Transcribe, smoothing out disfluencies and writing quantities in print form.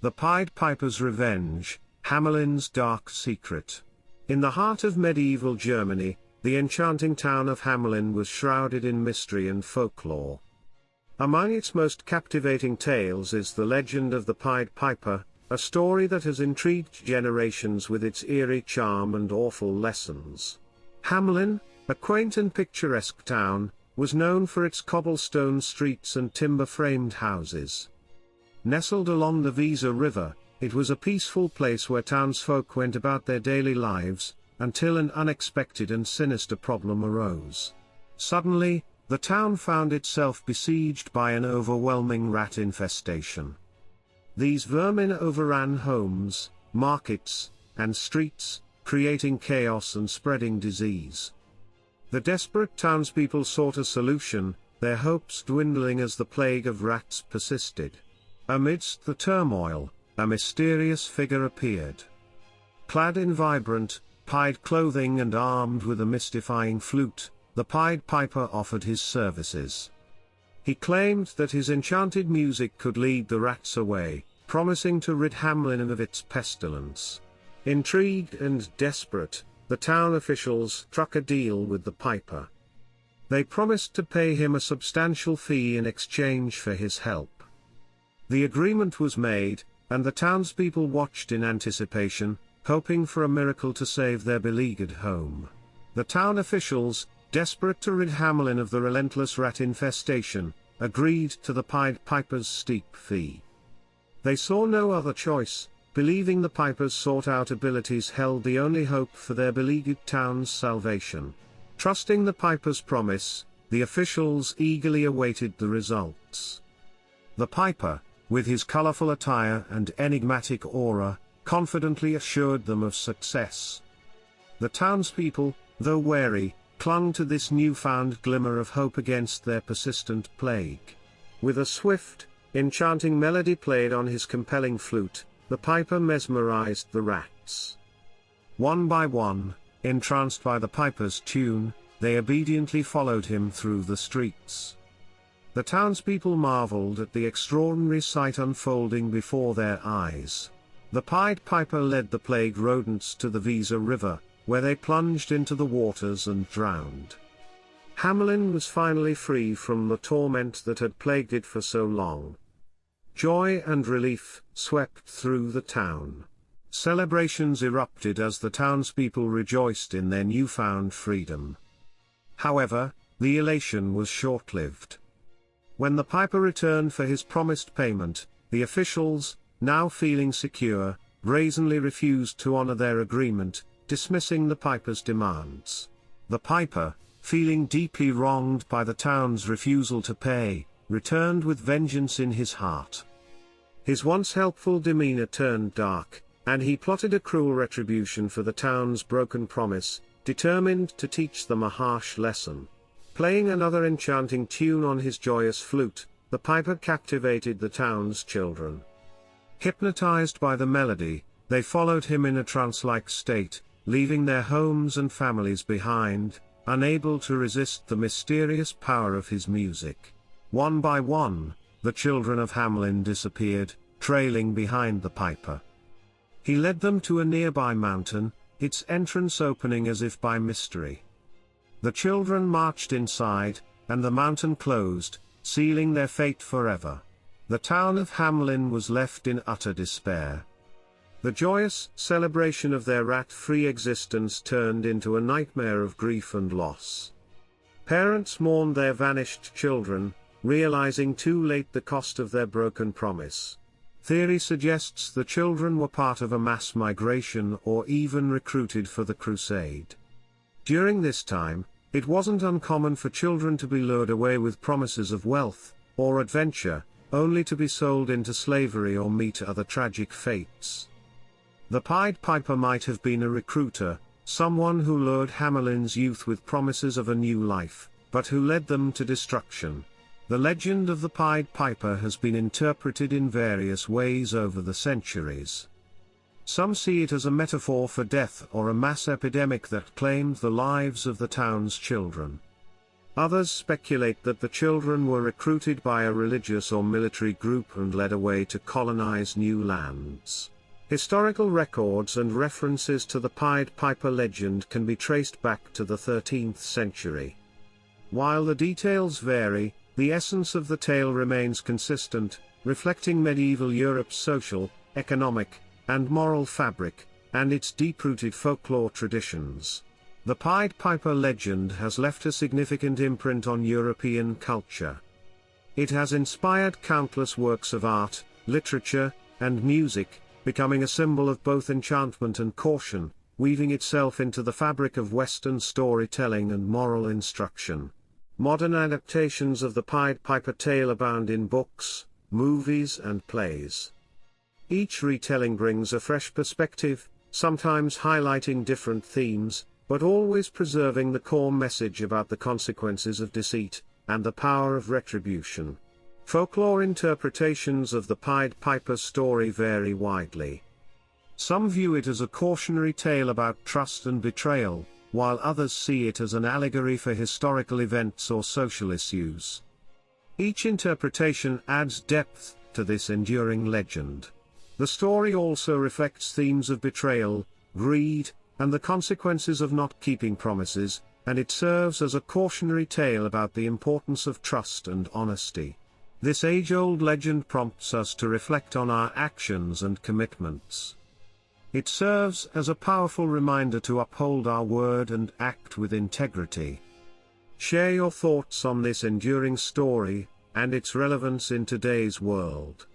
The Pied Piper's Revenge, Hamelin's Dark Secret. In the heart of medieval Germany, the enchanting town of Hamelin was shrouded in mystery and folklore. Among its most captivating tales is the legend of the Pied Piper, a story that has intrigued generations with its eerie charm and awful lessons. Hamelin, a quaint and picturesque town, was known for its cobblestone streets and timber-framed houses. Nestled along the Weser River, it was a peaceful place where townsfolk went about their daily lives, until an unexpected and sinister problem arose. Suddenly, the town found itself besieged by an overwhelming rat infestation. These vermin overran homes, markets, and streets, creating chaos and spreading disease. The desperate townspeople sought a solution, their hopes dwindling as the plague of rats persisted. Amidst the turmoil, a mysterious figure appeared. Clad in vibrant, pied clothing and armed with a mystifying flute, the Pied Piper offered his services. He claimed that his enchanted music could lead the rats away, promising to rid Hamelin of its pestilence. Intrigued and desperate, the town officials struck a deal with the Piper. They promised to pay him a substantial fee in exchange for his help. The agreement was made, and the townspeople watched in anticipation, hoping for a miracle to save their beleaguered home. The town officials, desperate to rid Hamelin of the relentless rat infestation, agreed to the Pied Piper's steep fee. They saw no other choice, believing the Piper's sought-out abilities held the only hope for their beleaguered town's salvation. Trusting the Piper's promise, the officials eagerly awaited the results. The Piper, with his colorful attire and enigmatic aura, confidently assured them of success. The townspeople, though wary, clung to this newfound glimmer of hope against their persistent plague. With a swift, enchanting melody played on his compelling flute, the Piper mesmerized the rats. One by one, entranced by the Piper's tune, they obediently followed him through the streets. The townspeople marveled at the extraordinary sight unfolding before their eyes. The Pied Piper led the plagued rodents to the Weser River, where they plunged into the waters and drowned. Hamelin was finally free from the torment that had plagued it for so long. Joy and relief swept through the town. Celebrations erupted as the townspeople rejoiced in their newfound freedom. However, the elation was short-lived. When the Piper returned for his promised payment, the officials, now feeling secure, brazenly refused to honor their agreement, dismissing the Piper's demands. The Piper, feeling deeply wronged by the town's refusal to pay, returned with vengeance in his heart. His once helpful demeanor turned dark, and he plotted a cruel retribution for the town's broken promise, determined to teach them a harsh lesson. Playing another enchanting tune on his joyous flute, the Piper captivated the town's children. Hypnotized by the melody, they followed him in a trance-like state, leaving their homes and families behind, unable to resist the mysterious power of his music. One by one, the children of Hamelin disappeared, trailing behind the Piper. He led them to a nearby mountain, its entrance opening as if by mystery. The children marched inside, and the mountain closed, sealing their fate forever. The town of Hamelin was left in utter despair. The joyous celebration of their rat-free existence turned into a nightmare of grief and loss. Parents mourned their vanished children, realizing too late the cost of their broken promise. Theory suggests the children were part of a mass migration or even recruited for the crusade. During this time, it wasn't uncommon for children to be lured away with promises of wealth or adventure, only to be sold into slavery or meet other tragic fates. The Pied Piper might have been a recruiter, someone who lured Hamelin's youth with promises of a new life, but who led them to destruction. The legend of the Pied Piper has been interpreted in various ways over the centuries. Some see it as a metaphor for death or a mass epidemic that claimed the lives of the town's children. Others speculate that the children were recruited by a religious or military group and led away to colonize new lands. Historical records and references to the Pied Piper legend can be traced back to the 13th century. While the details vary, the essence of the tale remains consistent, reflecting medieval Europe's social, economic, and moral fabric, and its deep-rooted folklore traditions. The Pied Piper legend has left a significant imprint on European culture. It has inspired countless works of art, literature, and music, becoming a symbol of both enchantment and caution, weaving itself into the fabric of Western storytelling and moral instruction. Modern adaptations of the Pied Piper tale abound in books, movies, and plays. Each retelling brings a fresh perspective, sometimes highlighting different themes, but always preserving the core message about the consequences of deceit, and the power of retribution. Folklore interpretations of the Pied Piper story vary widely. Some view it as a cautionary tale about trust and betrayal, while others see it as an allegory for historical events or social issues. Each interpretation adds depth to this enduring legend. The story also reflects themes of betrayal, greed, and the consequences of not keeping promises, and it serves as a cautionary tale about the importance of trust and honesty. This age-old legend prompts us to reflect on our actions and commitments. It serves as a powerful reminder to uphold our word and act with integrity. Share your thoughts on this enduring story, and its relevance in today's world.